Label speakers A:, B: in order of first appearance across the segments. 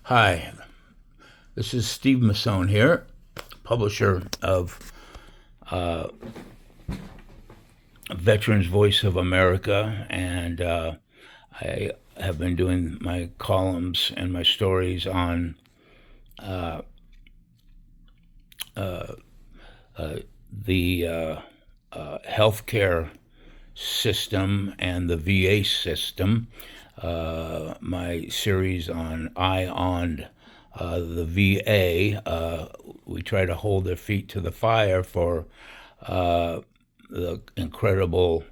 A: Hi, this is Steve Masson here, publisher of Veterans Voice of America, and I have been doing my columns and my stories on the healthcare system and the VA system. My series on the VA. We try to hold their feet to the fire for the incredible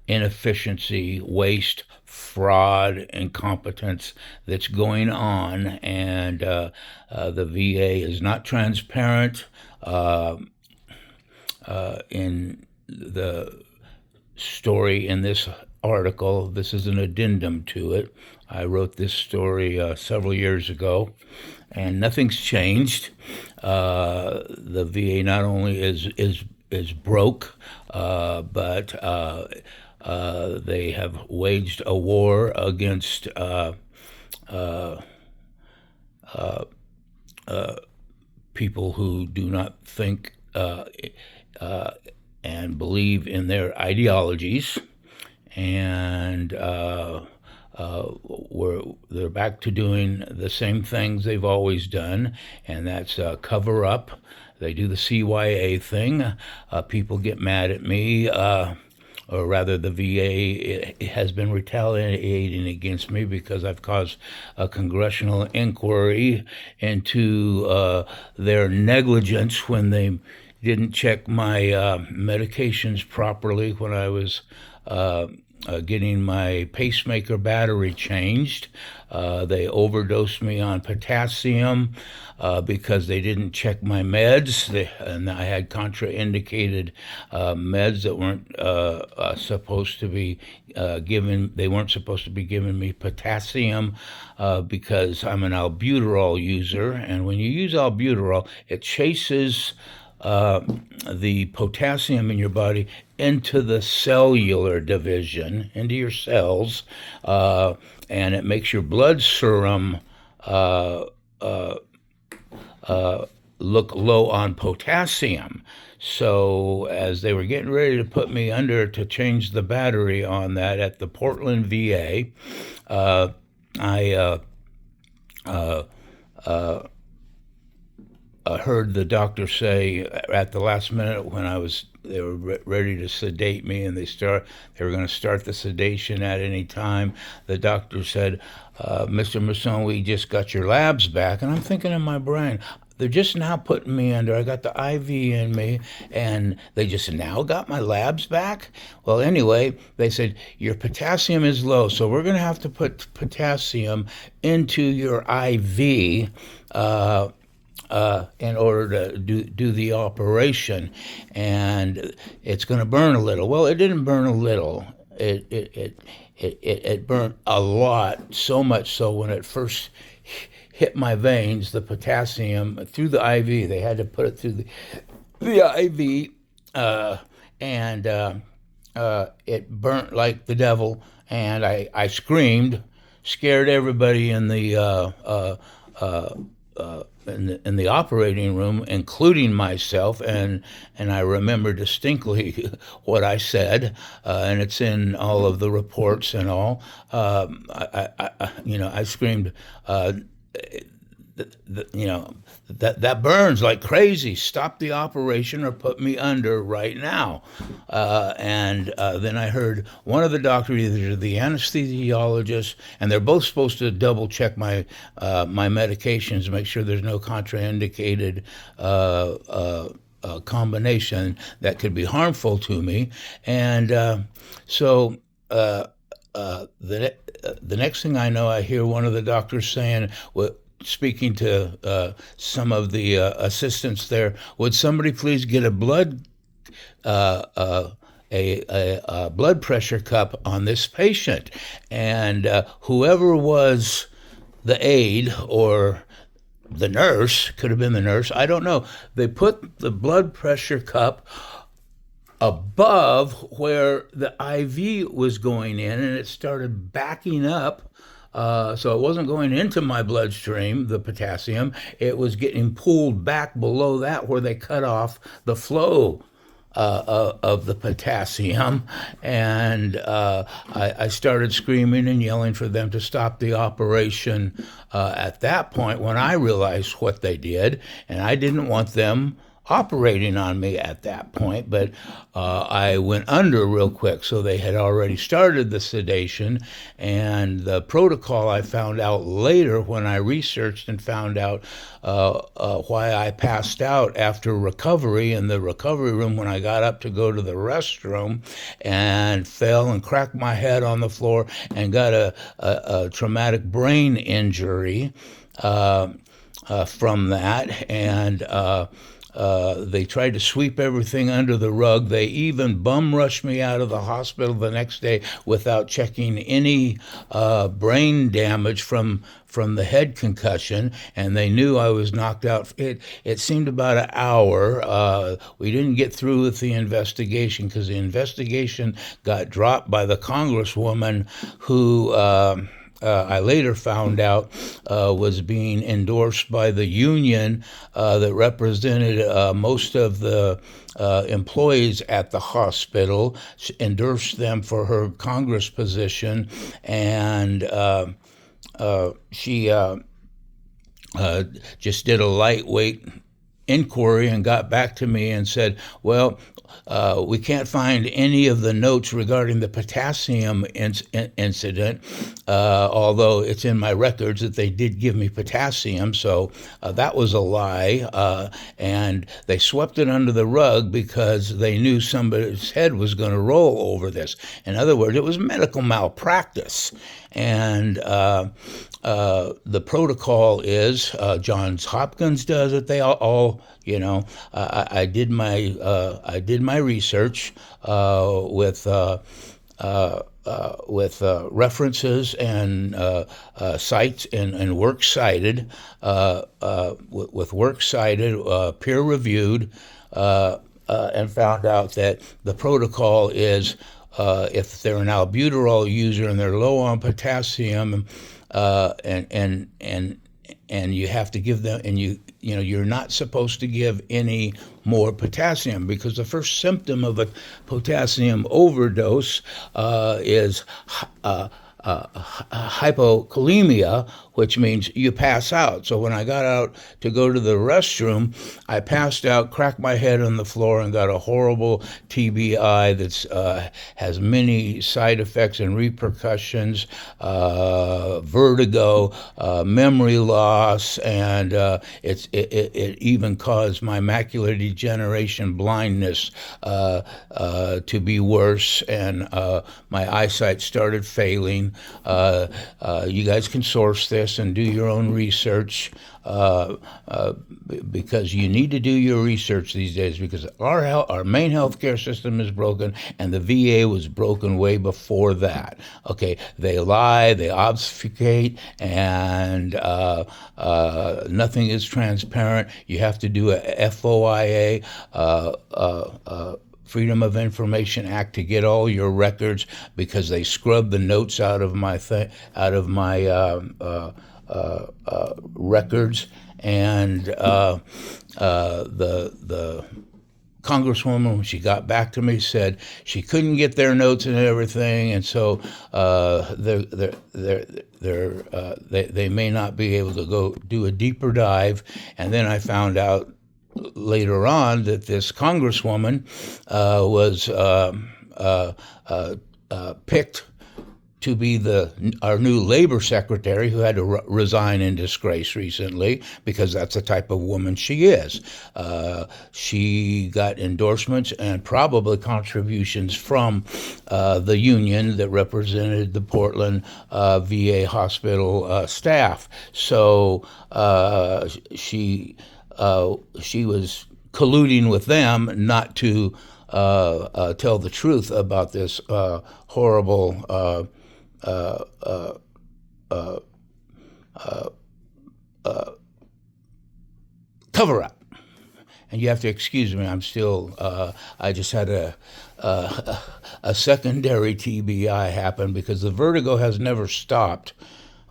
A: inefficiency, waste, fraud, incompetence that's going on, and the VA is not transparent. In the story in this article, this is an addendum to it. I wrote this story several years ago, and nothing's changed. The VA not only is broke, but they have waged a war against people who do not think and believe in their ideologies, and they're back to doing the same things they've always done, and that's cover up. They do the CYA thing. People get mad at me, or rather the VA has been retaliating against me because I've caused a congressional inquiry into their negligence when they didn't check my medications properly when I was getting my pacemaker battery changed. They overdosed me on potassium because they didn't check my meds, and I had contraindicated meds that weren't supposed to be given. They weren't supposed to be giving me potassium because I'm an albuterol user, and when you use albuterol, it chases the potassium in your body into the cellular division, into your cells, and it makes your blood serum look low on potassium. So as they were getting ready to put me under to change the battery on that at the Portland VA, I heard the doctor say at the last minute when they were ready to sedate me, and they were going to start the sedation at any time. The doctor said, "Mr. Masson, we just got your labs back," and I'm thinking in my brain, they're just now putting me under. I got the IV in me, and they just now got my labs back? Well, anyway, they said, your potassium is low, so we're going to have to put potassium into your IV in order to do the operation, and it's going to burn a little. Well, it didn't burn a little. It burned a lot, so much so when it first hit my veins, the potassium through the IV. They had to put it through the IV, and it burnt like the devil. And I screamed, scared everybody in the in the operating room, including myself, and I remember distinctly what I said, and it's in all of the reports and all. I screamed, that burns like crazy. Stop the operation or put me under right now. And then I heard one of the doctors, either the anesthesiologist, and they're both supposed to double check my medications, make sure there's no contraindicated combination that could be harmful to me. And so the next thing I know, I hear one of the doctors saying, well, speaking to some of the assistants there, would somebody please get a blood blood pressure cup on this patient? And whoever was the aide or the nurse, could have been the nurse, I don't know, they put the blood pressure cup above where the IV was going in, and it started backing up So it wasn't going into my bloodstream, the potassium. It was getting pulled back below that where they cut off the flow of the potassium, and I started screaming and yelling for them to stop the operation. At that point, when I realized what they did, and I didn't want them operating on me at that point, but I went under real quick. So they had already started the sedation, and the protocol I found out later when I researched and found out why I passed out after recovery in the recovery room when I got up to go to the restroom and fell and cracked my head on the floor and got a traumatic brain injury from that. And they tried to sweep everything under the rug. They even bum rushed me out of the hospital the next day without checking any brain damage from the head concussion, and they knew I was knocked out. It seemed about an hour. We didn't get through with the investigation because the investigation got dropped by the congresswoman who I later found out was being endorsed by the union that represented most of the employees at the hospital, endorsed them for her Congress position, and she just did a lightweight inquiry and got back to me and said, well, we can't find any of the notes regarding the potassium incident, although it's in my records that they did give me potassium, so that was a lie, and they swept it under the rug because they knew somebody's head was going to roll over this. In other words, it was medical malpractice. And the protocol is Johns Hopkins does it. They all I did my research with references and sites and works cited, with works cited, peer reviewed, and found out that the protocol is if they're an albuterol user and they're low on potassium, and you have to give them, and you're not supposed to give any more potassium, because the first symptom of a potassium overdose is hypokalemia, which means you pass out. So when I got out to go to the restroom, I passed out, cracked my head on the floor, and got a horrible TBI that has many side effects and repercussions, vertigo, memory loss, and it even caused my macular degeneration, blindness to be worse, and my eyesight started failing. You guys can source this and do your own research, because you need to do your research these days, because our main healthcare system is broken, and the VA was broken way before that. Okay, they lie, they obfuscate, and nothing is transparent. You have to do a FOIA, Freedom of Information Act, to get all your records, because they scrubbed the notes out of my records, and the congresswoman, when she got back to me, said she couldn't get their notes and everything, and so they may not be able to go do a deeper dive. And then I found out later on that this congresswoman was picked to be our new labor secretary, who had to resign in disgrace recently, because that's the type of woman she is. She got endorsements and probably contributions from the union that represented the Portland VA hospital staff. So she was colluding with them not to tell the truth about this horrible cover-up. And you have to excuse me, I'm still, I just had a secondary TBI happen, because the vertigo has never stopped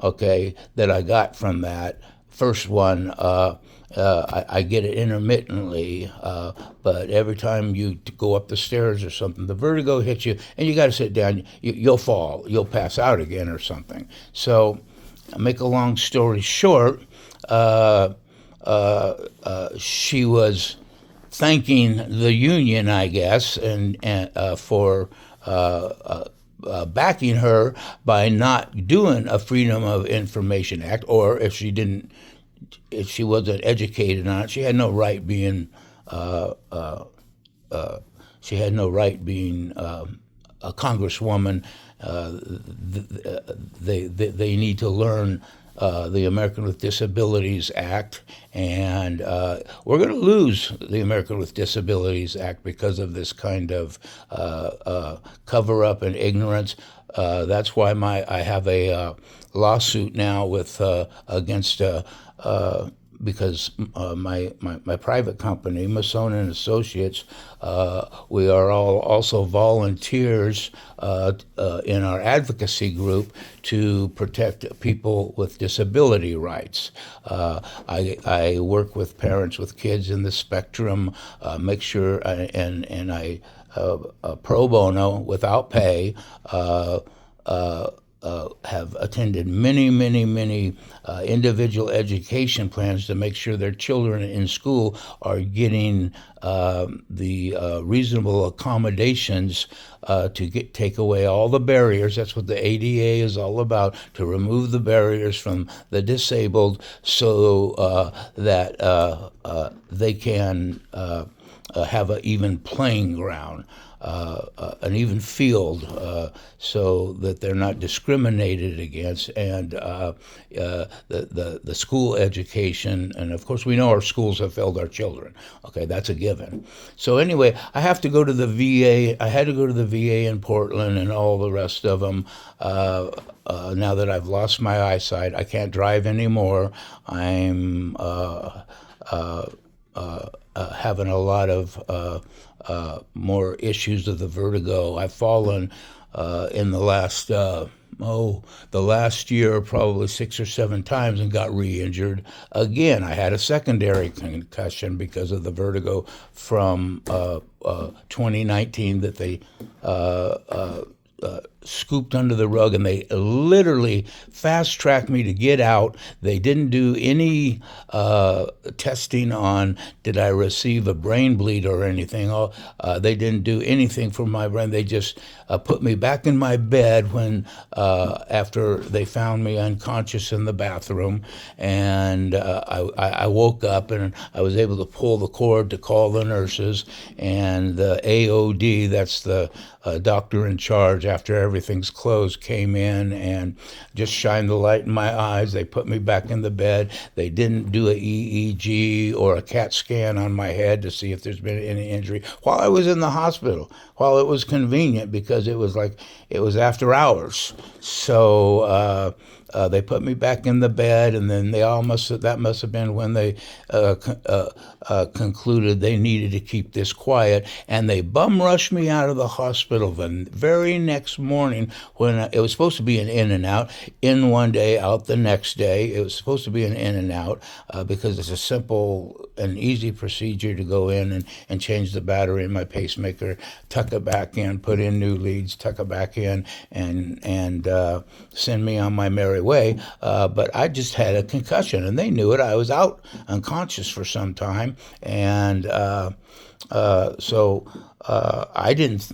A: okay, that I got from that. First one, I get it intermittently, but every time you go up the stairs or something, the vertigo hits you, and you got to sit down. You'll fall, you'll pass out again or something. So, make a long story short, she was thanking the union, I guess, and for backing her by not doing a Freedom of Information Act, or if she wasn't educated on it, she had no right being, she had no right being a congresswoman. They need to learn the American with Disabilities Act, and we're going to lose the American with Disabilities Act because of this kind of cover up and ignorance. That's why I have a lawsuit now with against because my private company, Masson and Associates, we are all also volunteers in our advocacy group to protect people with disability rights. I work with parents with kids in the spectrum, make sure, and I pro bono without pay. Have attended many individual education plans to make sure their children in school are getting the reasonable accommodations to take away all the barriers. That's what the ADA is all about, to remove the barriers from the disabled so that they can have an even playing ground. An even field, so that they're not discriminated against, and the school education, and of course we know our schools have failed our children. Okay, that's a given. So anyway, I have to go to the VA. I had to go to the VA in Portland and all the rest of them. Now that I've lost my eyesight, I can't drive anymore. I'm having a lot of more issues of the vertigo. I've fallen in the last year probably 6 or 7 times and got re-injured again. I had a secondary concussion because of the vertigo from 2019 that they scooped under the rug, and they literally fast-tracked me to get out. They didn't do any testing on did I receive a brain bleed or anything. They didn't do anything for my brain. They just put me back in my bed when after they found me unconscious in the bathroom, and I woke up and I was able to pull the cord to call the nurses, and the AOD, that's the doctor in charge after everything's closed, came in and just shined the light in my eyes. They put me back in the bed. They didn't do a EEG or a CAT scan on my head to see if there's been any injury while I was in the hospital, while it was convenient because it was after hours. So they put me back in the bed, and then that must have been when they concluded they needed to keep this quiet, and they bum rushed me out of the hospital the very next morning when it was supposed to be an in and out, in one day, out the next day. It was supposed to be an in and out because it's a simple and easy procedure to go in and change the battery in my pacemaker, tuck it back in, put in new leads, tuck it back in, and send me on my merry way. But I just had a concussion, and they knew it. I was out unconscious for some time, and so I didn't,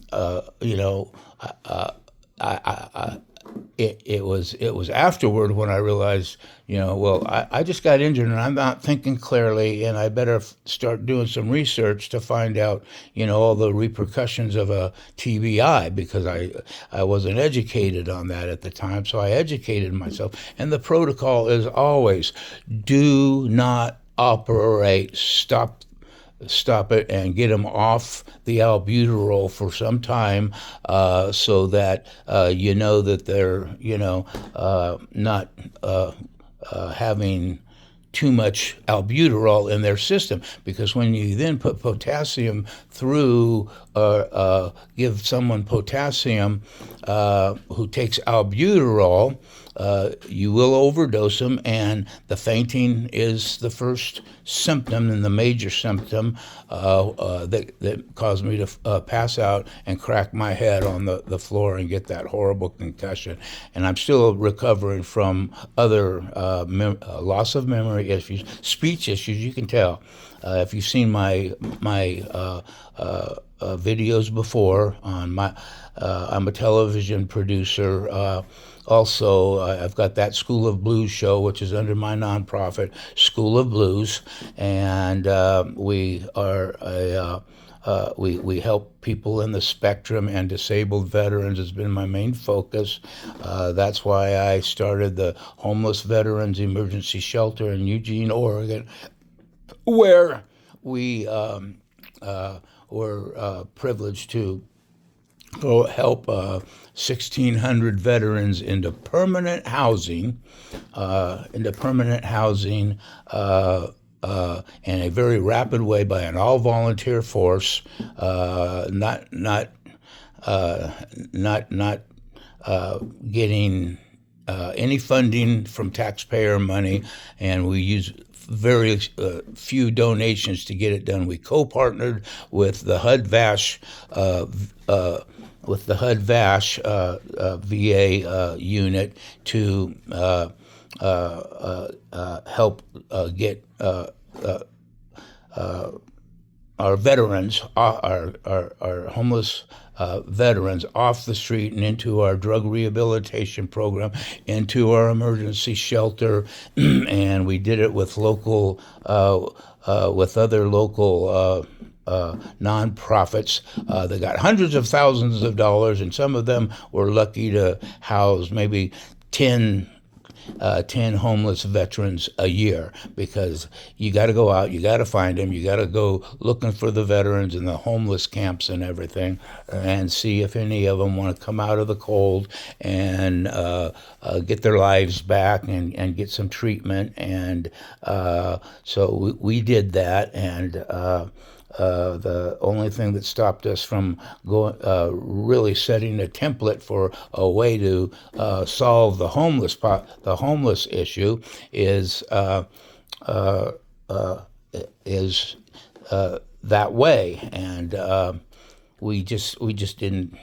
A: it was afterward when I realized, well, I just got injured and I'm not thinking clearly, and I better start doing some research to find out, all the repercussions of a TBI, because I wasn't educated on that at the time. So I educated myself, and the protocol is always do not operate, stop it and get them off the albuterol for some time, so that that they're not having too much albuterol in their system. Because when you then put potassium through, give someone potassium who takes albuterol, you will overdose them, and the fainting is the first symptom and the major symptom that caused me to pass out and crack my head on the floor and get that horrible concussion. And I'm still recovering from other loss of memory issues, speech issues. You can tell if you've seen my videos before on my. I'm a television producer. Also, I've got that School of Blues show, which is under my nonprofit, School of Blues, and we help people in the spectrum, and disabled veterans has been my main focus. That's why I started the Homeless Veterans Emergency Shelter in Eugene, Oregon, where we were privileged to go help 1,600 veterans into permanent housing, in a very rapid way by an all-volunteer force, not getting any funding from taxpayer money, and we use very few donations to get it done. We co-partnered with the HUD-VASH VA unit to help get our veterans, our homeless veterans off the street and into our drug rehabilitation program, into our emergency shelter, and we did it with with other local nonprofits that got hundreds of thousands of dollars, and some of them were lucky to house maybe 10 homeless veterans a year, because you got to go out, you got to find them, you got to go looking for the veterans in the homeless camps and everything, and see if any of them want to come out of the cold and get their lives back and get some treatment. And so we did that, and the only thing that stopped us from going, really setting a template for a way to solve the homeless issue is that way, and we just didn't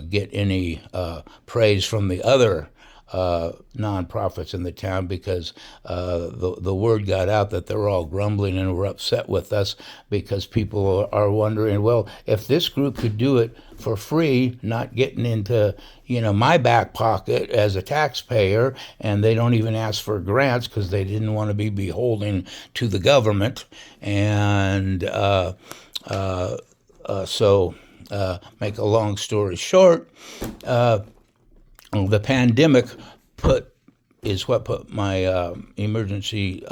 A: get any praise from the other nonprofits in the town, because the word got out that they're all grumbling and were upset with us, because people are wondering, well, if this group could do it for free, not getting into my back pocket as a taxpayer, and they don't even ask for grants because they didn't want to be beholden to the government, and so make a long story short, the pandemic is what put my emergency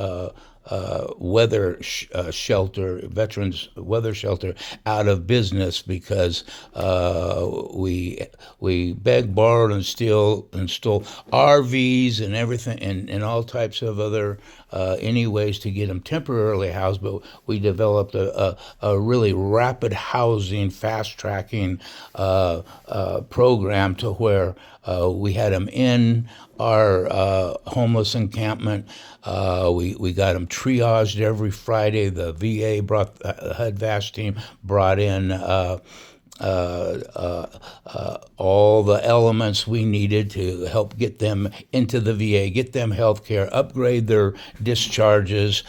A: veterans weather shelter out of business, because we begged, borrowed, and stole RVs and everything, and all types of other any ways to get them temporarily housed. But we developed a really rapid housing, fast tracking program to where we had them in our homeless encampment. We got them triaged every Friday. The VA the HUD-VASH team brought in all the elements we needed to help get them into the VA, get them health care, upgrade their discharges.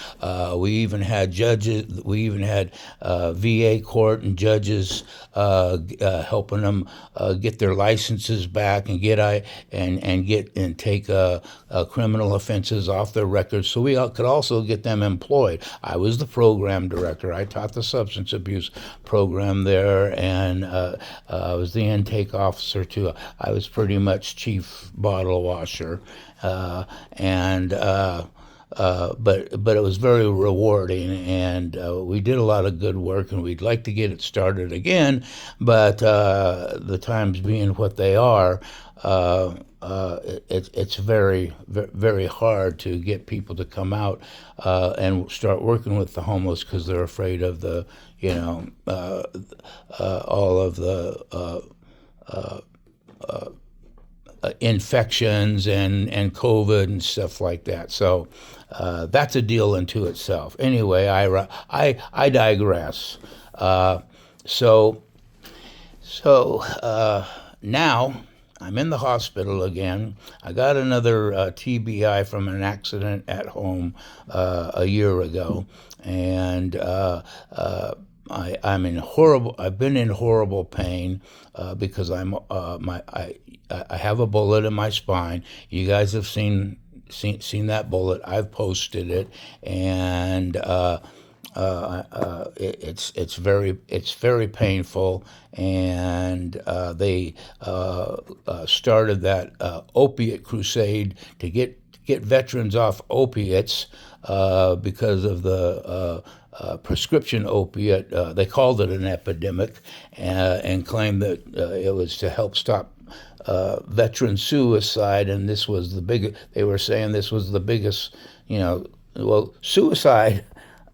A: We even had judges, we even had VA court and judges helping them get their licenses back and take criminal offenses off their records, so we could also get them employed. I was the program director. I taught the substance abuse program there, and I was the intake officer too. I was pretty much chief bottle washer, but it was very rewarding, and we did a lot of good work, and we'd like to get it started again, but the times being what they are, it's very, very hard to get people to come out and start working with the homeless, because they're afraid of the, all of the infections and COVID and stuff like that. So that's a deal unto itself. Anyway, I digress. So now I'm in the hospital again. I got another TBI from an accident at home a year ago, and I've been in horrible pain because I have a bullet in my spine. You guys have seen that bullet. I've posted it, and it's very painful. And they started that opiate crusade to get veterans off opiates because of the prescription opiate. They called it an epidemic, and claimed that it was to help stop veteran suicide. And this was the big. They were saying this was the biggest. Suicide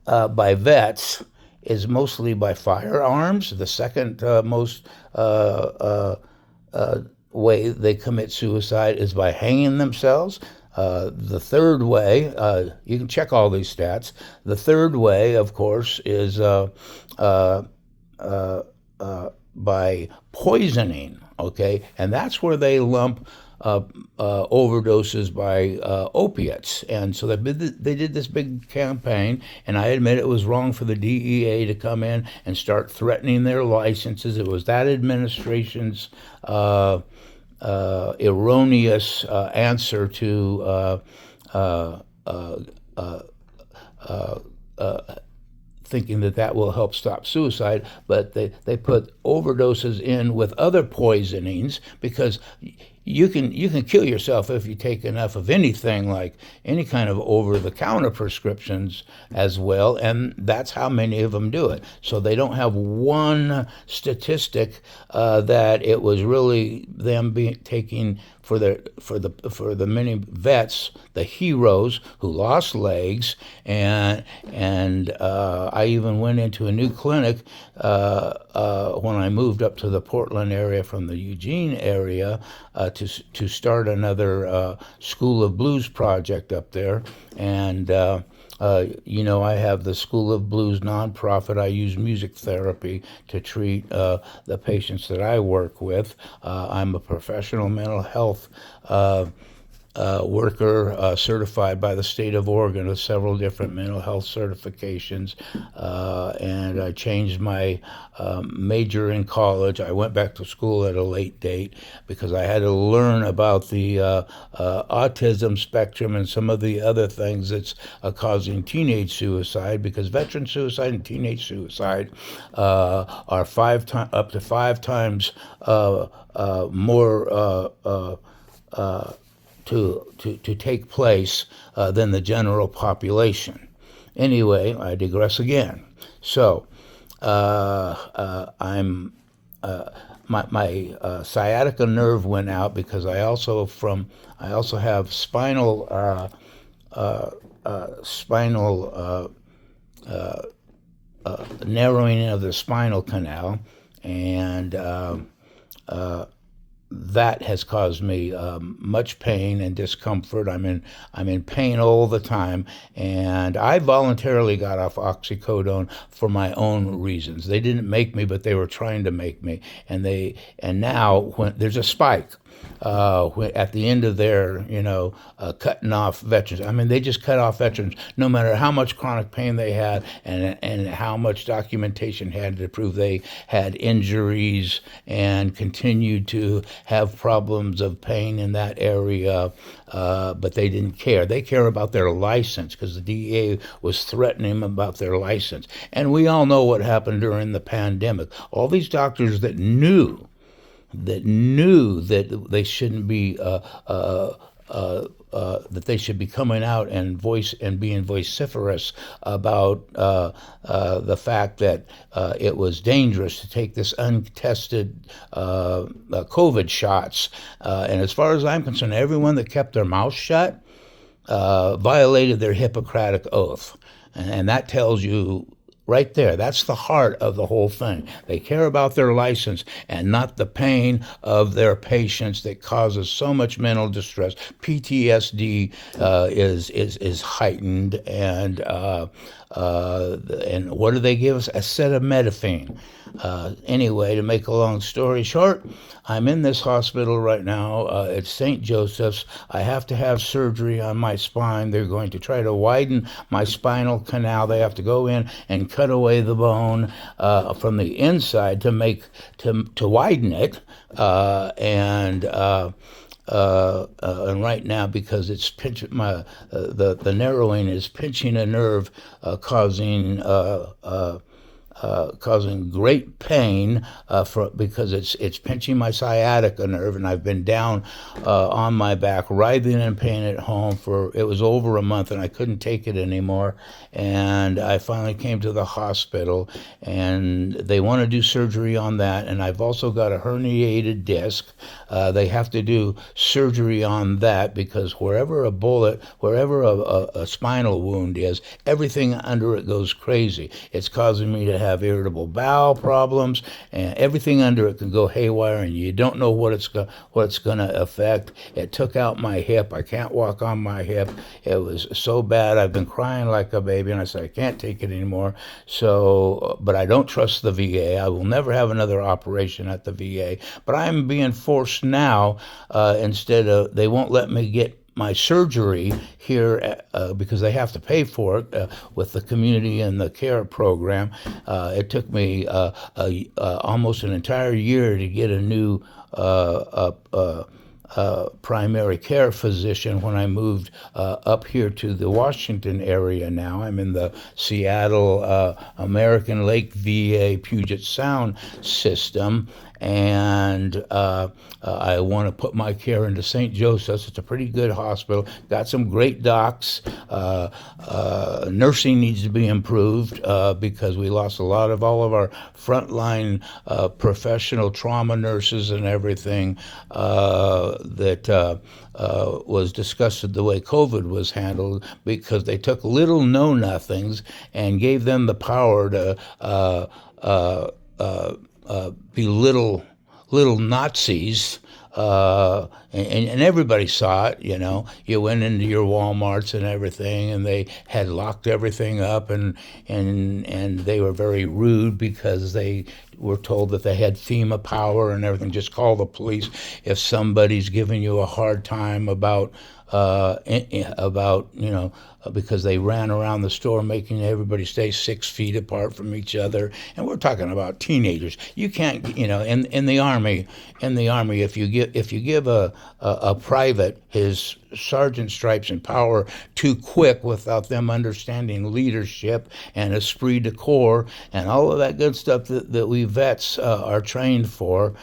A: by vets is mostly by firearms. The second most way they commit suicide is by hanging themselves. The third way, you can check all these stats. The third way, of course, is by poisoning. Okay, and that's where they lump overdoses by opiates. And so they did this big campaign, and I admit it was wrong for the DEA to come in and start threatening their licenses. It was that administration's erroneous answer to thinking that will help stop suicide. But they put overdoses in with other poisonings, because you can kill yourself if you take enough of anything, like any kind of over-the-counter prescriptions as well, and that's how many of them do it. So they don't have one statistic that it was really them taking for the many vets, the heroes who lost legs. And I even went into a new clinic when I moved up to the Portland area from the Eugene area to start another School of Blues project up there. And I have the School of Blues nonprofit. I use music therapy to treat the patients that I work with. I'm a professional mental health worker, certified by the state of Oregon with several different mental health certifications. And I changed my major in college. I went back to school at a late date because I had to learn about the autism spectrum and some of the other things that's causing teenage suicide, because veteran suicide and teenage suicide are up to five times more to take place than the general population. Anyway, I digress again. So my sciatica nerve went out because I also have spinal narrowing of the spinal canal, and that has caused me much pain and discomfort. I'm in pain all the time, and I voluntarily got off oxycodone for my own reasons. They didn't make me, but they were trying to make me. And now when there's a spike at the end of their cutting off veterans. I mean, they just cut off veterans no matter how much chronic pain they had and how much documentation had to prove they had injuries and continued to have problems of pain in that area, but they didn't care. They care about their license, because the DEA was threatening them about their license. And we all know what happened during the pandemic. All these doctors that knew that they shouldn't be that they should be coming out and being vociferous about the fact that it was dangerous to take this untested COVID shots. And as far as I'm concerned, everyone that kept their mouth shut violated their Hippocratic oath. And that tells you Right there. That's the heart of the whole thing. They care about their license and not the pain of their patients that causes so much mental distress. PTSD is heightened, and what do they give us? Acetaminophen. Anyway, to make a long story short, I'm in this hospital right now. It's St. Joseph's. I have to have surgery on my spine. They're going to try to widen my spinal canal. They have to go in and cut away the bone from the inside to widen it. And right now, because it's the narrowing is pinching a nerve, causing great pain because it's pinching my sciatica nerve, and I've been down on my back, writhing in pain at home it was over a month, and I couldn't take it anymore. And I finally came to the hospital, and they want to do surgery on that. And I've also got a herniated disc. They have to do surgery on that because wherever a spinal wound is, everything under it goes crazy. It's causing me to have irritable bowel problems, and everything under it can go haywire, and you don't know what it's going to affect. It took out my hip. I can't walk on my hip. It was so bad. I've been crying like a baby, and I said I can't take it anymore. So, but I don't trust the VA. I will never have another operation at the VA. But I'm being forced now. They won't let me get my surgery here because they have to pay for it with the community and the care program. It took me almost an entire year to get a new primary care physician when I moved up here to the Washington area now. I'm in the Seattle American Lake VA Puget Sound system, and I want to put my care into St. Joseph's. It's a pretty good hospital. Got some great docs. Nursing needs to be improved because we lost all of our frontline professional trauma nurses and everything that was disgusted the way COVID was handled, because they took little know-nothings and gave them the power to be little Nazis, and everybody saw it. You went into your Walmarts and everything, and they had locked everything up, and they were very rude because they were told that they had FEMA power and everything. Just call the police if somebody's giving you a hard time about because they ran around the store making everybody stay 6 feet apart from each other. And we're talking about teenagers. You can't, in the army, if you give a private his sergeant stripes and power too quick without them understanding leadership and esprit de corps and all of that good stuff that we vets are trained for,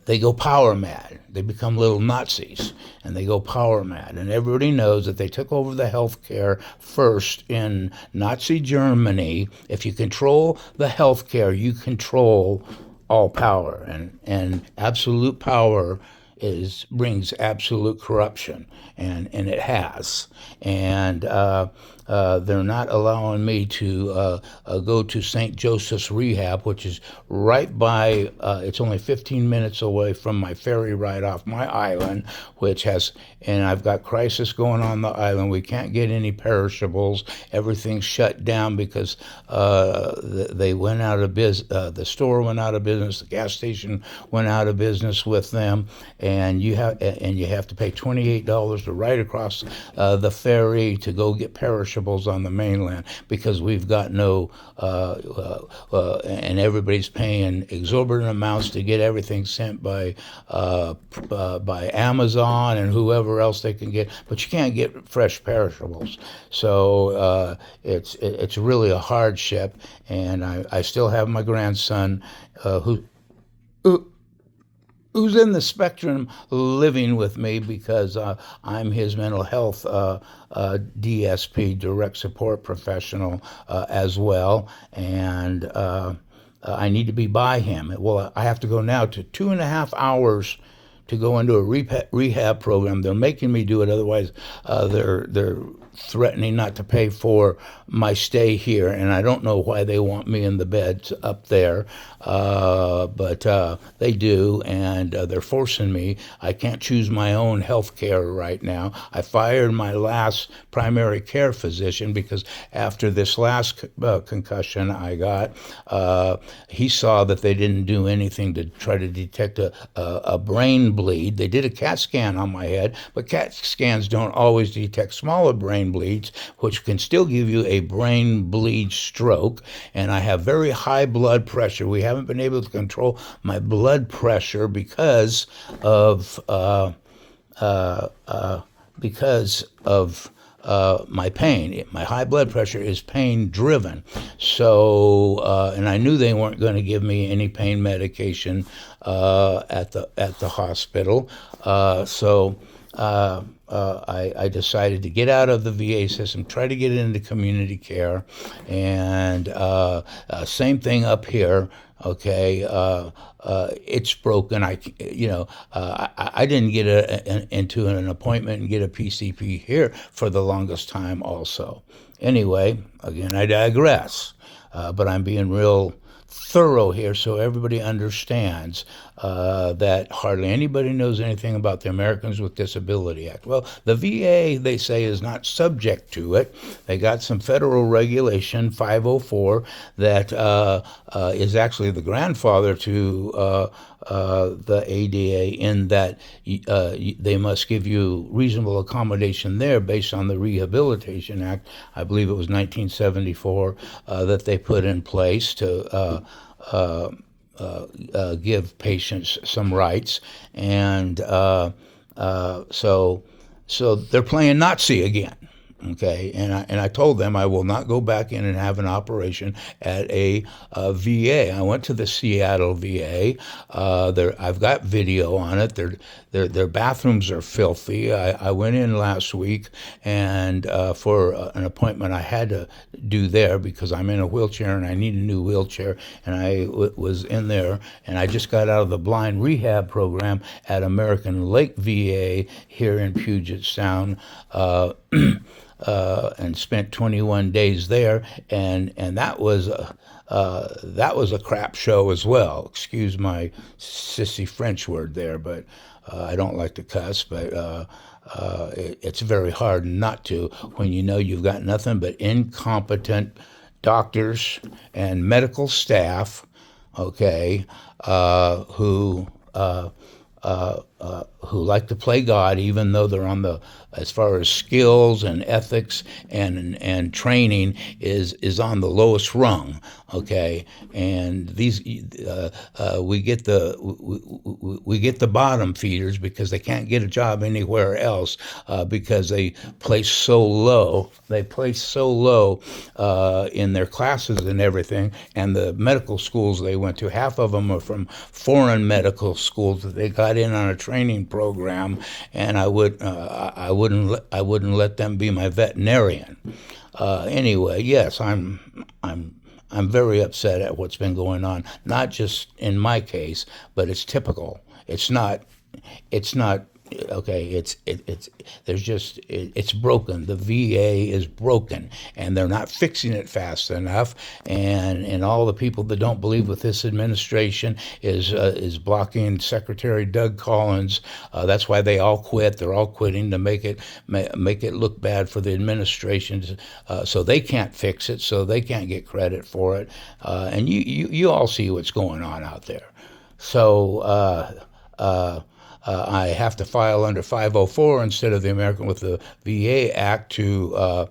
A: they go power mad. They become little Nazis, and they go power mad. And everybody knows that they took over the health care first in Nazi Germany. If you control the health care, you control all power, and absolute power brings absolute corruption, and it has. And they're not allowing me to go to St. Joseph's Rehab, which is right by, it's only 15 minutes away from my ferry ride off my island, and I've got crisis going on the island. We can't get any perishables. Everything's shut down because they went out of business. The store went out of business. The gas station went out of business with them, and you have to pay $28 to ride across the ferry to go get perishables on the mainland, because we've got no and everybody's paying exorbitant amounts to get everything sent by Amazon and whoever else they can get, but you can't get fresh perishables. So it's really a hardship, and I still have my grandson who's in the spectrum living with me because I'm his mental health DSP, direct support professional, as well, and I need to be by him. Well, I have to go now to 2.5 hours to go into a rehab program. They're making me do it. Otherwise, they're threatening not to pay for my stay here, and I don't know why they want me in the beds up there, but they do, and they're forcing me. I can't choose my own health care right now. I fired my last primary care physician because after this last concussion I got, he saw that they didn't do anything to try to detect a brain bleed. They did a CAT scan on my head, but CAT scans don't always detect smaller brain bleeds, which can still give you a brain bleed stroke. And I have very high blood pressure. We haven't been able to control my blood pressure because of my pain. My high blood pressure is pain driven. So, and I knew they weren't going to give me any pain medication at the hospital. I decided to get out of the VA system, try to get into community care, and same thing up here. Okay, it's broken. I didn't get into an appointment and get a PCP here for the longest time also. Anyway, again, I digress, but I'm being real thorough here so everybody understands that hardly anybody knows anything about the Americans with Disability Act. Well, the VA, they say, is not subject to it. They got some federal regulation, 504, that is actually the grandfather to the ADA, in that they must give you reasonable accommodation there based on the Rehabilitation Act. I believe it was 1974 that they put in place to give patients some rights, and so they're playing Nazi again. Okay, and I told them I will not go back in and have an operation at a VA. I went to the Seattle VA. I've got video on it. Their bathrooms are filthy. I went in last week, and for an appointment I had to do there because I'm in a wheelchair and I need a new wheelchair. And I was in there, and I just got out of the blind rehab program at American Lake VA here in Puget Sound. And spent 21 days there, and that was a crap show as well. Excuse my sissy French word there, but I don't like to cuss, but it's very hard not to when you know you've got nothing but incompetent doctors and medical staff, okay, who like to play God, even though they're on the, as far as skills and ethics and training is on the lowest rung, okay. And these we get the bottom feeders because they can't get a job anywhere else because they place so low. They place so low in their classes and everything. And the medical schools they went to, half of them are from foreign medical schools that they got in on a training program, and I wouldn't let them be my veterinarian. Anyway, yes, I'm very upset at what's been going on. Not just in my case, but it's typical. It's not okay. It's broken. The VA is broken, and they're not fixing it fast enough. And all the people that don't believe with this administration is blocking Secretary Doug Collins. That's why they all quit. They're all quitting to make it look bad for the administration, so they can't fix it, so they can't get credit for it. And you all see what's going on out there. So. I have to file under 504 instead of the American with the VA Act to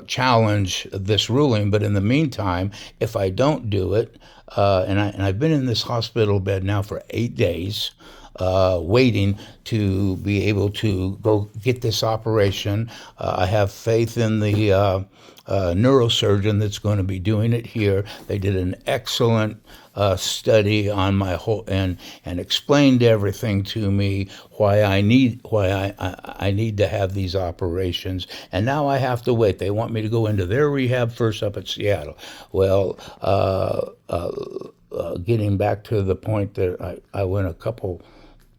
A: challenge this ruling. But in the meantime, if I don't do it, and I've been in this hospital bed now for 8 days, waiting to be able to go get this operation. I have faith in the neurosurgeon that's going to be doing it here. They did an excellent study on my whole and explained everything to me why I need to have these operations. And now I have to wait. They want me to go into their rehab first up at Seattle. Well, getting back to the point that I went a couple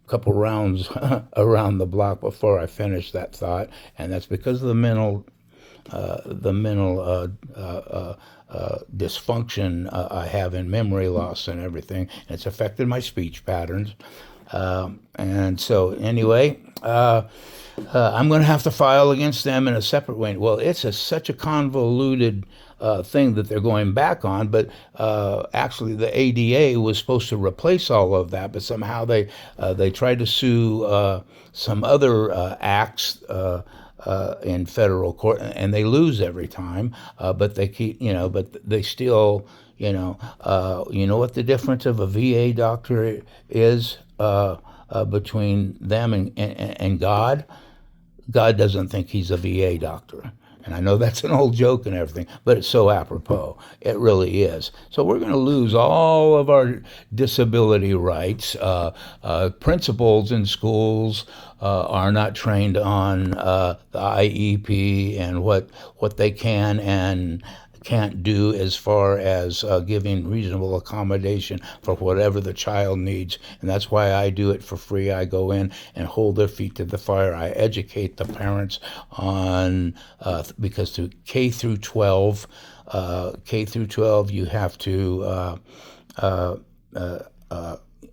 A: couple rounds around the block before I finish that thought, and that's because of the mental dysfunction I have in memory loss and everything. And it's affected my speech patterns. And so, anyway, I'm going to have to file against them in a separate way. Well, it's such a convoluted thing that they're going back on, but actually the ADA was supposed to replace all of that, but somehow they tried to sue some other acts. In federal court, and they lose every time. But they keep, but they still, you know what the difference of a VA doctor is between them and God? God doesn't think he's a VA doctor. And I know that's an old joke and everything, but it's so apropos. It really is. So we're going to lose all of our disability rights. Principals in schools are not trained on the IEP and what they can and can't do as far as giving reasonable accommodation for whatever the child needs. And that's why I do it for free. I go in and hold their feet to the fire. I educate the parents on, because to K through 12, you have to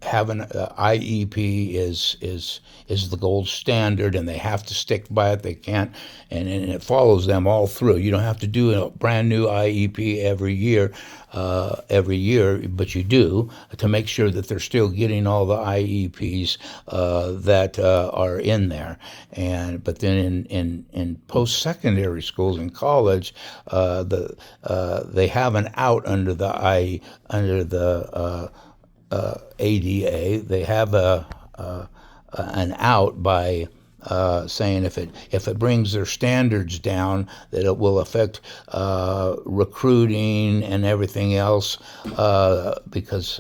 A: have an IEP is the gold standard, and they have to stick by it. They can't, and it follows them all through. You don't have to do a brand new IEP every year, but you do to make sure that they're still getting all the IEPs that are in there. But then in post-secondary schools and college, they have an out under the ADA. They have an out by saying if it brings their standards down, that it will affect recruiting and everything else, because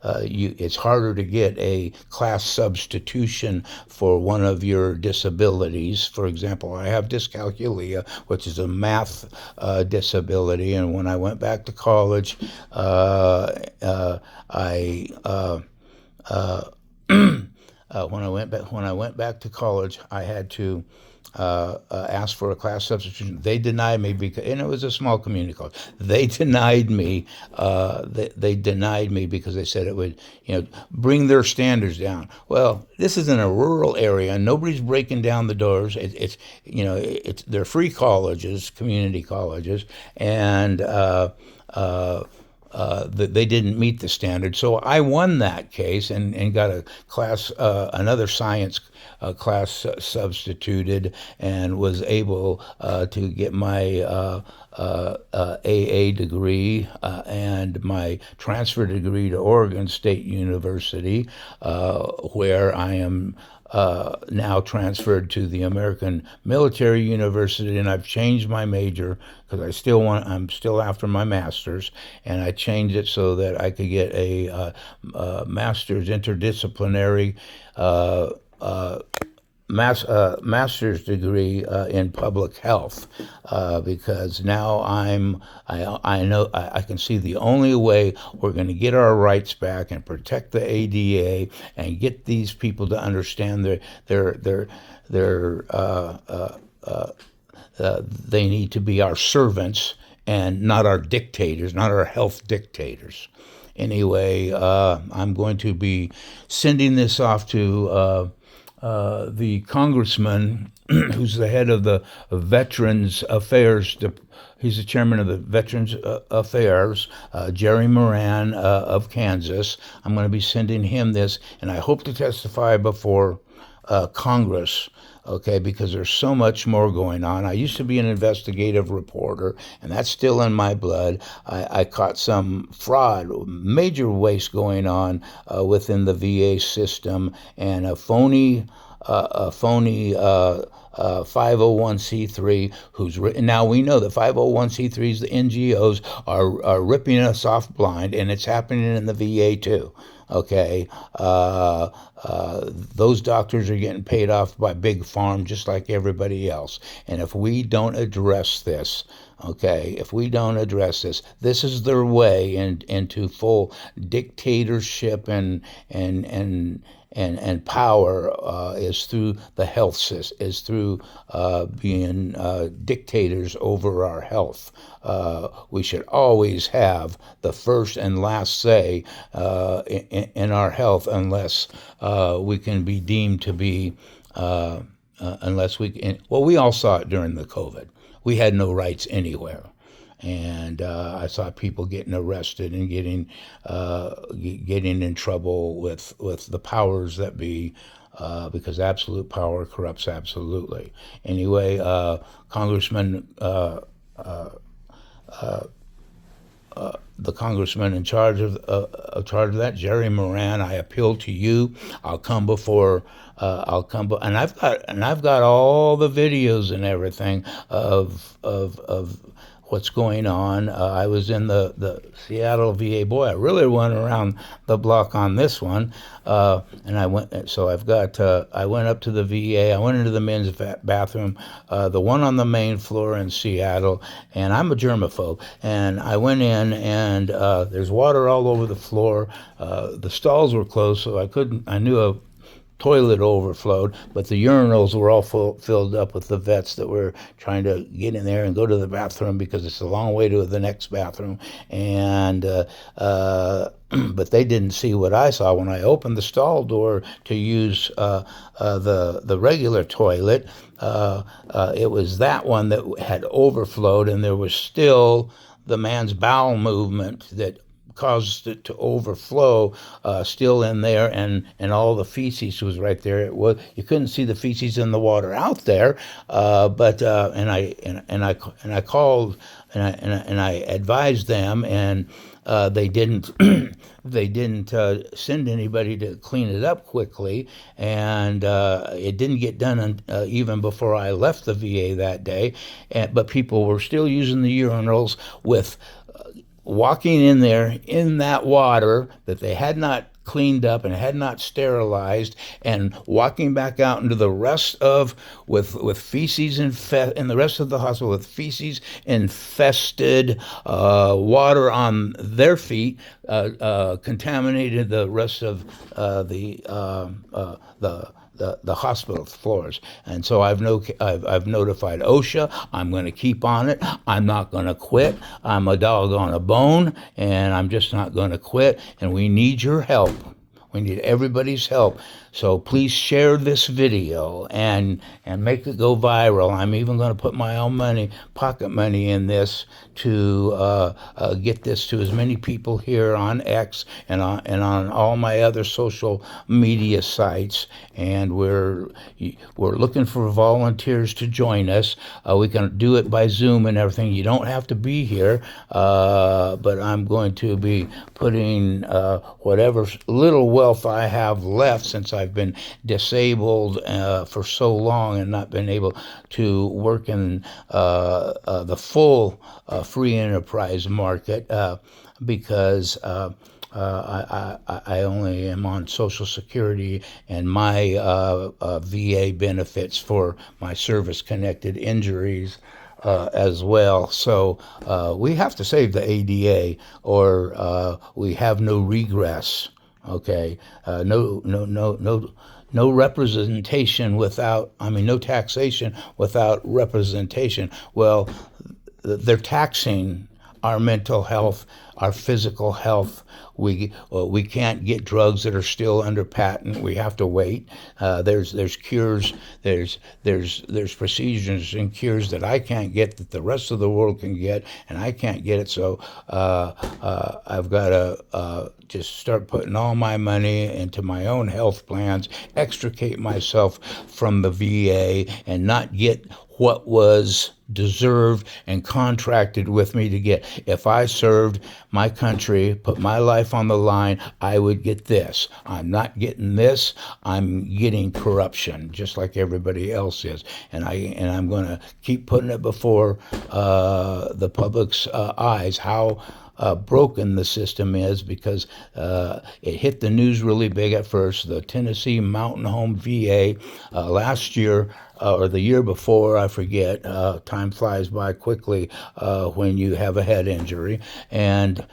A: it's harder to get a class substitution for one of your disabilities. For example, I have dyscalculia, which is a math disability, and when I went back to college, when I went back to college, I had to ask for a class substitution. They denied me and it was a small community college. They denied me. They denied me because they said it would, bring their standards down. Well, this is in a rural area. Nobody's breaking down the doors. They're free colleges, community colleges, and they didn't meet the standard. So I won that case and got another science class substituted, and was able to get my AA degree and my transfer degree to Oregon State University, where I am now transferred to the American Military University, and I've changed my major because I'm still after my master's, and I changed it so that I could get a master's interdisciplinary master's degree in public health, because now I know I can see the only way we're going to get our rights back and protect the ADA and get these people to understand they need to be our servants and not our dictators, not our health dictators. Anyway, I'm going to be sending this off to the congressman who's the head of the Veterans Affairs. He's the chairman of the Veterans Affairs, Jerry Moran of Kansas. I'm going to be sending him this, and I hope to testify before Congress, okay, because there's so much more going on. I used to be an investigative reporter, and that's still in my blood. I caught some fraud, major waste going on within the VA system, and a phony 501c3 who's written. Now we know that 501c3s, the NGOs, are ripping us off blind, and it's happening in the VA too. Okay, those doctors are getting paid off by Big Pharma just like everybody else. And if we don't address this, this is their way into full dictatorship and and power is through the health system, is through being dictators over our health. We should always have the first and last say in our health, unless we can be deemed to be, unless we can. Well, we all saw it during the COVID. We had no rights anywhere. And I saw people getting arrested and getting in trouble with the powers that be, because absolute power corrupts absolutely. Anyway, Congressman, the congressman in charge of that, Jerry Moran, I appeal to you. I'll come before. And I've got all the videos and everything of what's going on. I was in the Seattle VA. Boy, I really went around the block on this one. And I went. So I've got. I went up to the VA. I went into the men's bathroom, the one on the main floor in Seattle. And I'm a germaphobe. And I went in, and there's water all over the floor. The stalls were closed, so I couldn't. I knew a toilet overflowed, but the urinals were all filled up with the vets that were trying to get in there and go to the bathroom, because it's a long way to the next bathroom. And but they didn't see what I saw when I opened the stall door to use the regular toilet. It was that one that had overflowed, and there was still the man's bowel movement that caused it to overflow, still in there, and all the feces was right there. It was, you couldn't see the feces in the water out there, but I called and I advised them, and they didn't send anybody to clean it up quickly, and it didn't get done even before I left the VA that day. But people were still using the urinals with walking in there in that water that they had not cleaned up and had not sterilized, and walking back out into the rest of with feces in the rest of the hospital with feces infested water on their feet, contaminated the rest of the hospital floors. And so I've notified OSHA. I'm going to keep on it. I'm not going to quit. I'm a dog on a bone, and I'm just not going to quit. And we need your help. We need everybody's help. So please share this video and make it go viral. I'm even going to put my own money, pocket money, in this to get this to as many people here on X and on all my other social media sites. And we're looking for volunteers to join us. We can do it by Zoom and everything. You don't have to be here, but I'm going to be putting whatever little wealth I have left, since I've been disabled for so long and not been able to work in the full free enterprise market, because I only am on Social Security and my VA benefits for my service-connected injuries as well. So we have to save the ADA, or we have no regress. Okay, no representation without, no taxation without representation. Well, they're taxing our mental health, our physical health. We can't get drugs that are still under patent. We have to wait. There's cures. There's procedures and cures that I can't get, that the rest of the world can get, and I can't get it. So I've got to just start putting all my money into my own health plans, extricate myself from the VA, and not get what was deserved and contracted with me to get. If I served my country, put my life on the line, I would get this. I'm not getting this. I'm getting corruption, just like everybody else is. And I'm going to keep putting it before the public's eyes how broken the system is, because it hit the news really big at first. The Tennessee Mountain Home VA last year, or the year before, I forget. Time flies by quickly when you have a head injury. And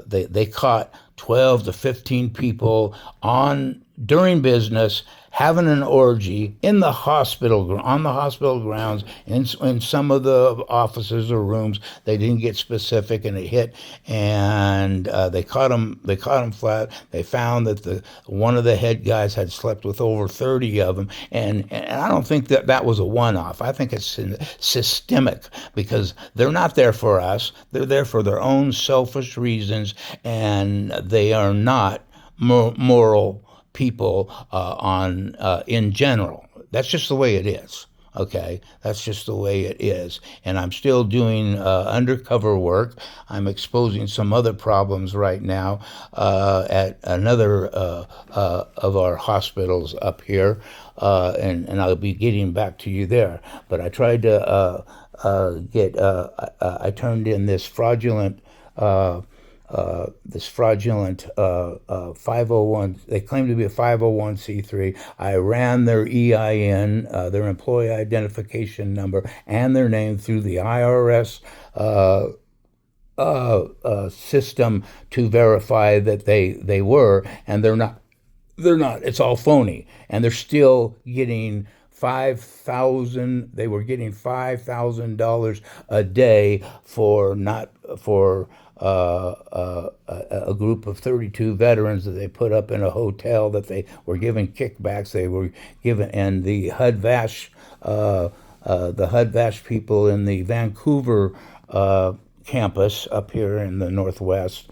A: they caught 12 to 15 people on during business having an orgy in the hospital, on the hospital grounds, in some of the offices or rooms. They didn't get specific, and it hit, and they caught him. They caught him flat. They found that the one of the head guys had slept with over 30 of them, and I don't think that that was a one-off. I think it's systemic, because they're not there for us. They're there for their own selfish reasons, and they are not moral people in general. That's just the way it is. Okay, that's just the way it is. And I'm still doing undercover work. I'm exposing some other problems right now at another of our hospitals up here, and I'll be getting back to you there. But I tried to I turned in this fraudulent. 501, they claim to be a 501c3. I ran their EIN, their employee identification number, and their name through the IRS system to verify that they were, and they're not. They're not. It's all phony, and they're still getting they were getting $5,000 a day for not for a group of 32 veterans that they put up in a hotel, that they were giving kickbacks. They were given, and the HUD-VASH people in the Vancouver campus up here in the Northwest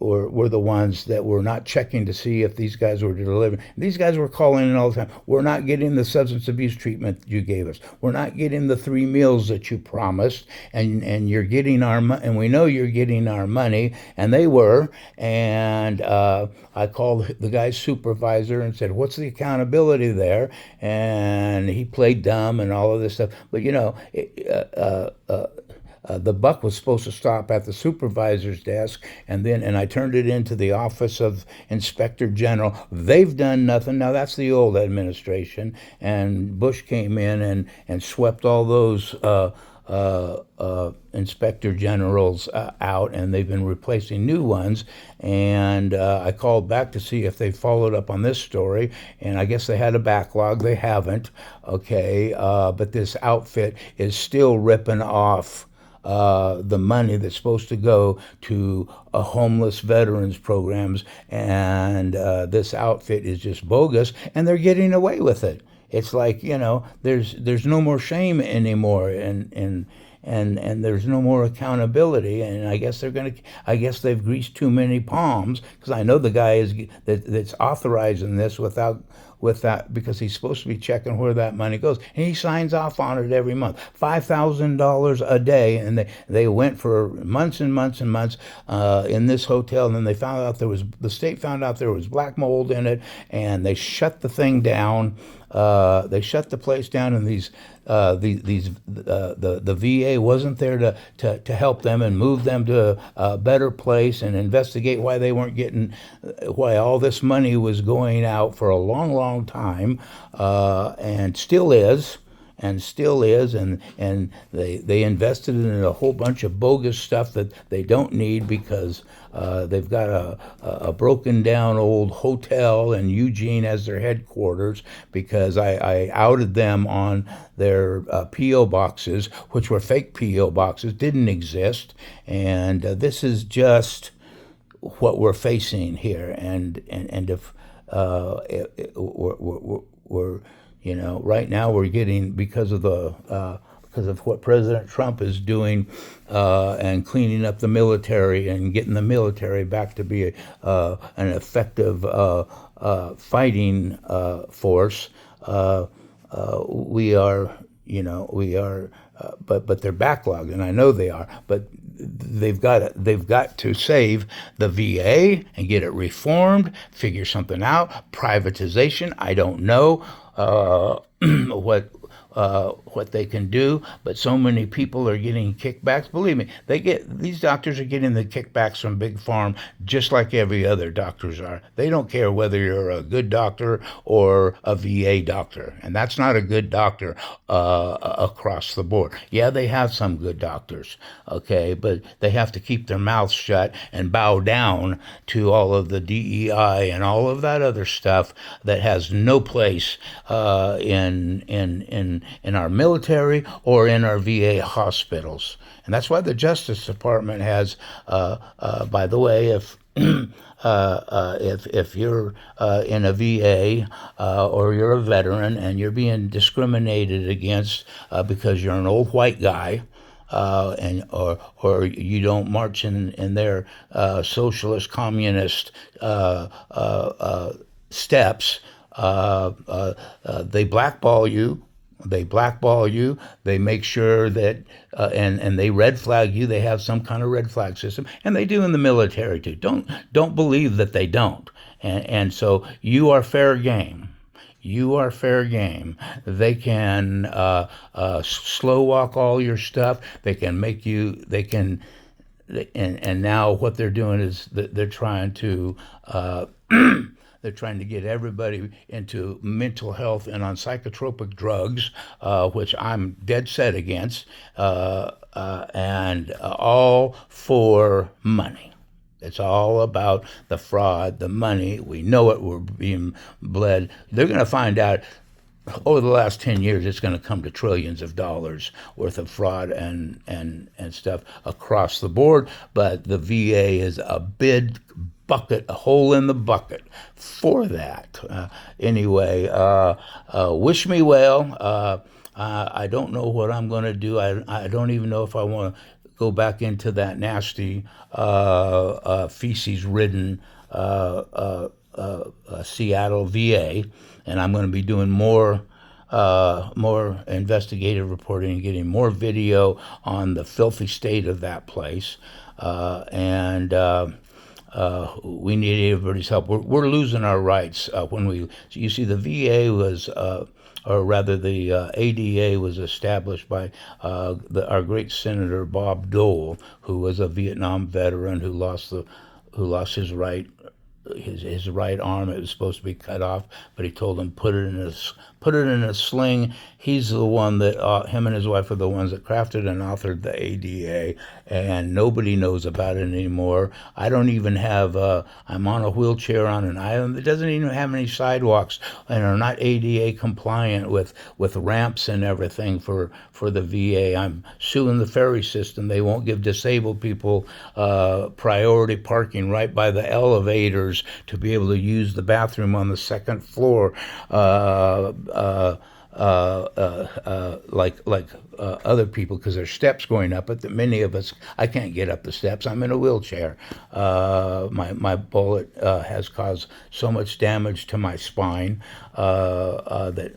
A: were the ones that were not checking to see if these guys were delivering. These guys were calling in all the time. We're not getting the substance abuse treatment you gave us. We're not getting the 3 meals that you promised, and you're getting and we know you're getting our money, and they were. And I called the guy's supervisor and said, "What's the accountability there?" And he played dumb and all of this stuff. But the buck was supposed to stop at the supervisor's desk, and I turned it into the office of Inspector General. They've done nothing. Now, that's the old administration, and Bush came in and swept all those inspector generals out, and they've been replacing new ones. And I called back to see if they followed up on this story, and I guess they had a backlog. They haven't. Okay, but this outfit is still ripping off the money that's supposed to go to homeless veterans programs, and this outfit is just bogus, and they're getting away with it. It's like, there's no more shame anymore, and there's no more accountability, and I guess they've greased too many palms, because I know the guy that's authorizing this with that, because he's supposed to be checking where that money goes, and he signs off on it every month. $5,000 a day, and they went for months and months and months in this hotel, and then the state found out there was black mold in it, and they shut the thing down. They shut the place down, and the VA wasn't there to help them and move them to a better place and investigate why they weren't getting, why all this money was going out for a long, long time, and still is. And they invested in a whole bunch of bogus stuff that they don't need, because they've got a broken down old hotel in Eugene as their headquarters, because I outed them on their P.O. boxes, which were fake P.O. boxes, didn't exist, and this is just what we're facing here, and if we're right now we're getting, because of what President Trump is doing, and cleaning up the military and getting the military back to be an effective fighting force. We are, but they're backlogged, and I know they are, but they've got to save the VA and get it reformed, figure something out. Privatization, I don't know what they can do, but so many people are getting kickbacks. Believe me, these doctors are getting the kickbacks from Big Farm just like every other doctors are. They don't care whether you're a good doctor or a VA doctor, and that's not a good doctor across the board. Yeah, they have some good doctors, okay, but they have to keep their mouths shut and bow down to all of the DEI and all of that other stuff that has no place in our military or in our VA hospitals. And that's why the Justice Department has, by the way, if you're in a VA or you're a veteran and you're being discriminated against because you're an old white guy, or you don't march in their socialist communist steps, they blackball you. They make sure that, and they red flag you. They have some kind of red flag system, and they do in the military too. Don't believe that they don't. And so you are fair game. You are fair game. They can slow walk all your stuff. They can make you. They can. And now what they're doing is they're trying to. They're trying to get everybody into mental health and on psychotropic drugs, which I'm dead set against, and all for money. It's all about the fraud, the money. We know it. We're being bled. They're going to find out over the last 10 years, it's going to come to trillions of dollars worth of fraud and stuff across the board. But the VA is a big bucket, a hole in the bucket for that. Anyway, wish me well. I don't know what I'm going to do. I don't even know if I want to go back into that nasty feces-ridden Seattle VA, and I'm going to be doing more investigative reporting and getting more video on the filthy state of that place. And we need everybody's help. We're losing our rights you see, the VA was, or rather the ADA was established by our great Senator Bob Dole, who was a Vietnam veteran who lost his right arm. It was supposed to be cut off, but he told him put it in a sling. He's the one that him and his wife are the ones that crafted and authored the ADA, and nobody knows about it anymore. I don't even have. I'm on a wheelchair on an island that doesn't even have any sidewalks and are not ADA compliant with ramps and everything for the VA. I'm suing the ferry system. They won't give disabled people priority parking right by the elevators to be able to use the bathroom on the second floor. Like other people, because there's steps going up, but many of us, I can't get up the steps. I'm in a wheelchair. My bullet has caused so much damage to my spine that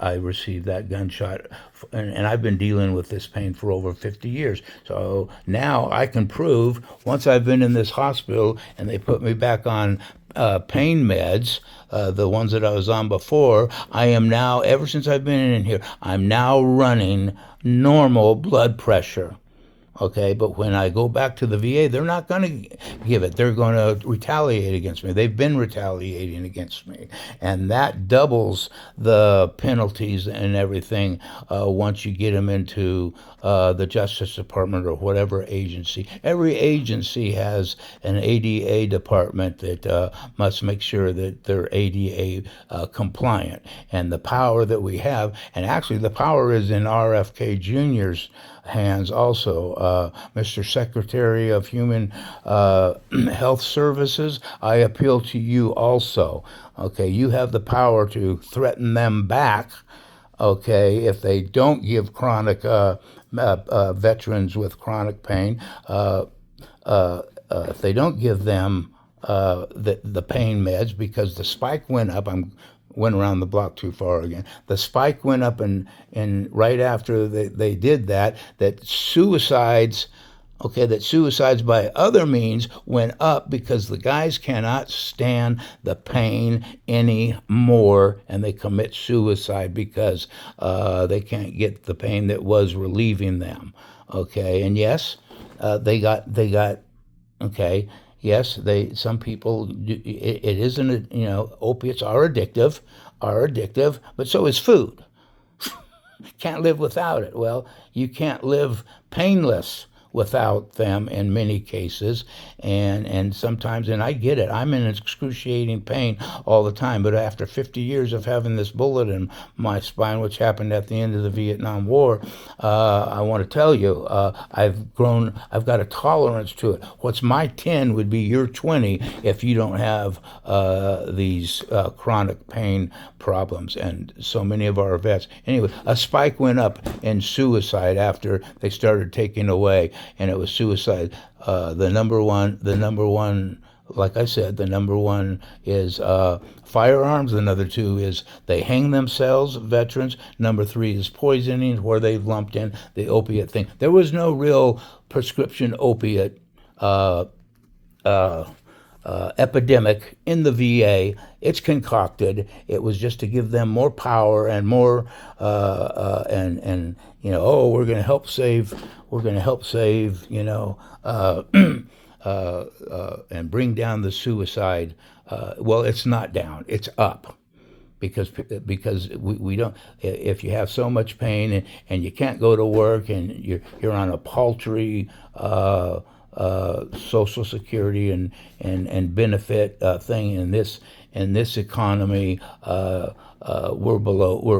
A: I received that gunshot, and I've been dealing with this pain for over 50 years. So now I can prove, once I've been in this hospital and they put me back on pain meds, the ones that I was on before, I am now, ever since I've been in here, I'm now running normal blood pressure. Okay, but when I go back to the VA, they're not going to give it. They're going to retaliate against me. They've been retaliating against me. And that doubles the penalties and everything once you get them into the Justice Department or whatever agency. Every agency has an ADA department that must make sure that they're ADA compliant. And the power that we have, and actually the power is in RFK Jr.'s hands also. Mr. Secretary of Human Health Services, I appeal to you also. Okay, you have the power to threaten them back, okay, if they don't give chronic veterans with chronic pain, if they don't give them the pain meds, because the spike went up. Went around the block too far again. The spike went up, and right after they did that suicides okay, that suicides by other means went up because the guys cannot stand the pain anymore, and they commit suicide because they can't get the pain that was relieving them. Okay, and yes, they got okay. Yes, they some people it isn't, opiates are addictive, but so is food. Can't live without it. Well, you can't live painless without them in many cases, and sometimes, and I get it, I'm in excruciating pain all the time, but after 50 years of having this bullet in my spine, which happened at the end of the Vietnam War, I want to tell you, I've got a tolerance to it. What's my 10 would be your 20 if you don't have these chronic pain problems. And so many of our vets, anyway, a spike went up in suicide after they started taking away, and it was suicide. The number one, like I said, the number one is firearms. The number two is they hang themselves, veterans. Number three is poisoning, where they've lumped in the opiate thing. There was no real prescription opiate epidemic in the VA. It's concocted. It was just to give them more power and more, and oh, we're going to help save, and bring down the suicide. Well, it's not down. It's up. Because we don't, if you have so much pain, and you can't go to work, and you're on a paltry Social Security and benefit thing in this economy,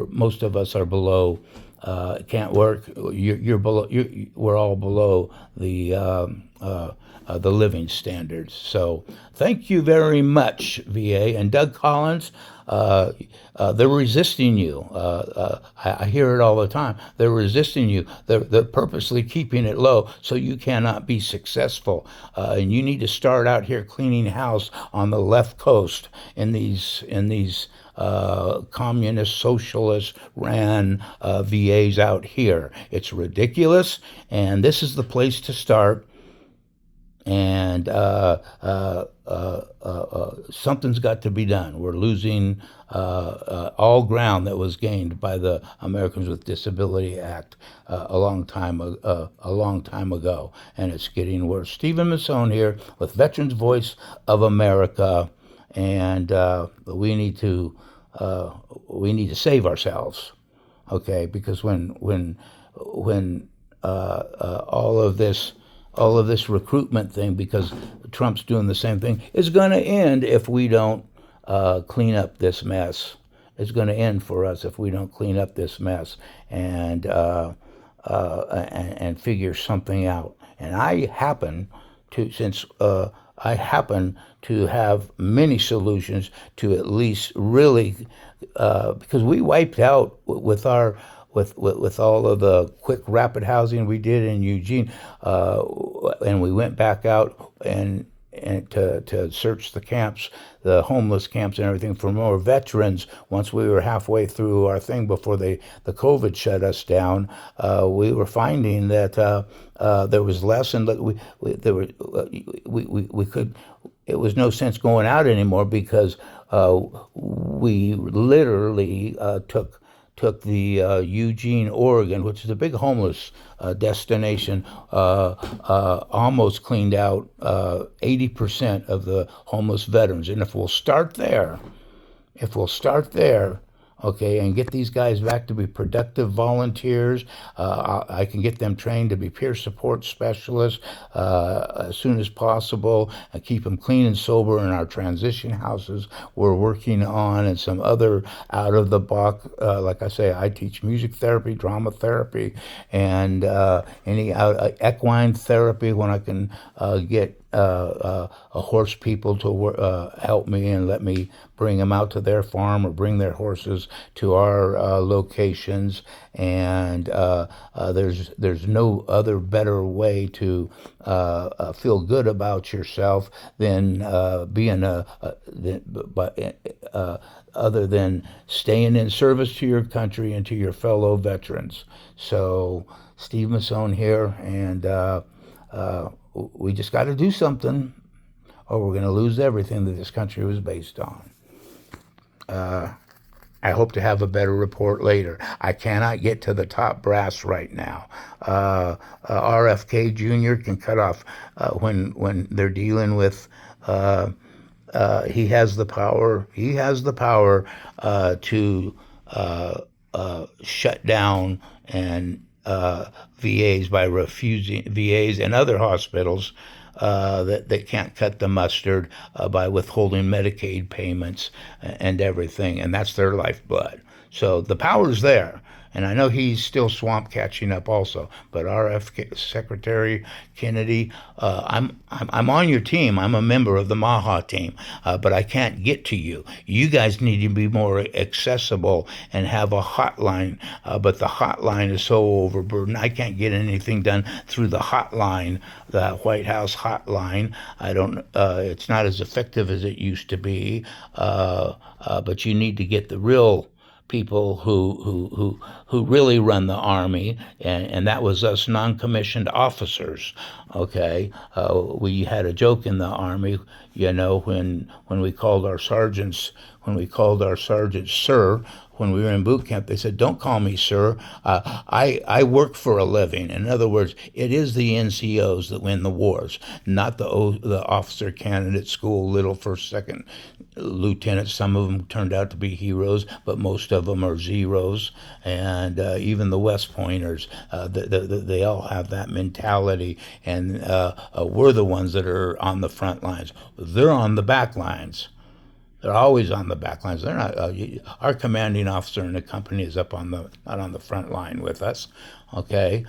A: most of us are below. Can't work. You're below. We're all below the living standards. So thank you very much, VA. And Doug Collins, they're resisting you. I hear it all the time. They're resisting you. They're purposely keeping it low so you cannot be successful. And you need to start out here cleaning house on the left coast in these communist, socialist ran VAs out here. It's ridiculous, and this is the place to start. And something's got to be done. We're losing all ground that was gained by the Americans with Disability Act a long time ago, and it's getting worse. Stephen Massone here with Veterans Voice of America, and we need to save ourselves, okay? Because when all of this recruitment thing, because Trump's doing the same thing, is going to end if we don't clean up this mess. It's going to end for us if we don't clean up this mess and figure something out. And I happen to have many solutions to at least really, because we wiped out with all of the quick rapid housing we did in Eugene, and we went back out and to search the camps, the homeless camps and everything for more veterans. Once we were halfway through our thing before the COVID shut us down, we were finding that there was less, and it was no sense going out anymore, because we literally took the Eugene, Oregon, which is a big homeless destination, almost cleaned out 80% of the homeless veterans. And if we'll start there, okay, and get these guys back to be productive volunteers, I can get them trained to be peer support specialists as soon as possible, and keep them clean and sober in our transition houses we're working on, and some other out-of-the-box, like I say, I teach music therapy, drama therapy, and any equine therapy when I can get a horse people to help me and let me bring them out to their farm or bring their horses to our locations. And there's no other better way to feel good about yourself than being other than staying in service to your country and to your fellow veterans. So Steve Massone here, and we just got to do something, or we're going to lose everything that this country was based on. I hope to have a better report later. I cannot get to the top brass right now. RFK Jr. can cut off when they're dealing with. He has the power. He has the power to shut down and VAs by refusing VAs and other hospitals that can't cut the mustard by withholding Medicaid payments and everything, and that's their lifeblood. So the power's there. And I know he's still swamp catching up also. But RF Secretary Kennedy, I'm on your team. I'm a member of the MAHA team, but I can't get to you. You guys need to be more accessible and have a hotline. But the hotline is so overburdened. I can't get anything done through the hotline, the White House hotline. I don't. It's not as effective as it used to be. But you need to get the real people who really run the Army, and that was us non-commissioned officers. Okay, we had a joke in the Army, when we called our sergeants sir. When we were in boot camp, they said, "Don't call me sir. I work for a living." In other words, it is the NCOs that win the wars, not the officer candidate school, little first, second lieutenants. Some of them turned out to be heroes, but most of them are zeros. And even the West Pointers, they all have that mentality. And we're the ones that are on the front lines. They're on the back lines. They're always on the back lines. They're not. Our commanding officer in the company is not on the front line with us. Okay,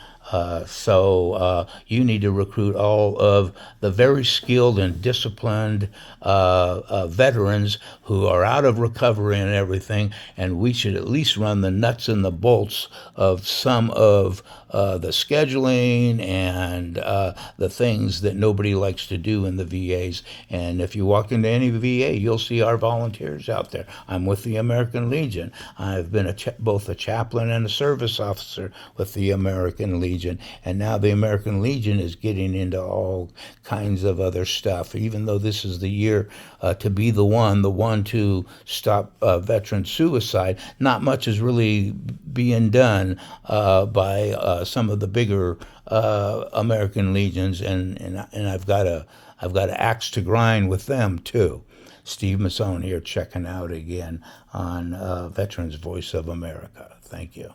A: so you need to recruit all of the very skilled and disciplined veterans who are out of recovery and everything, and we should at least run the nuts and the bolts of some of the scheduling and the things that nobody likes to do in the VAs. And if you walk into any VA, you'll see our volunteers out there. I'm with the American Legion. I've been both a chaplain and a service officer with the American Legion, and now the American Legion is getting into all kinds of other stuff. Even though this is the year to be the one to stop veteran suicide, not much is really being done by some of the bigger American Legions, and I've got an axe to grind with them too. Steve Masson here, checking out again on Veterans Voice of America. Thank you.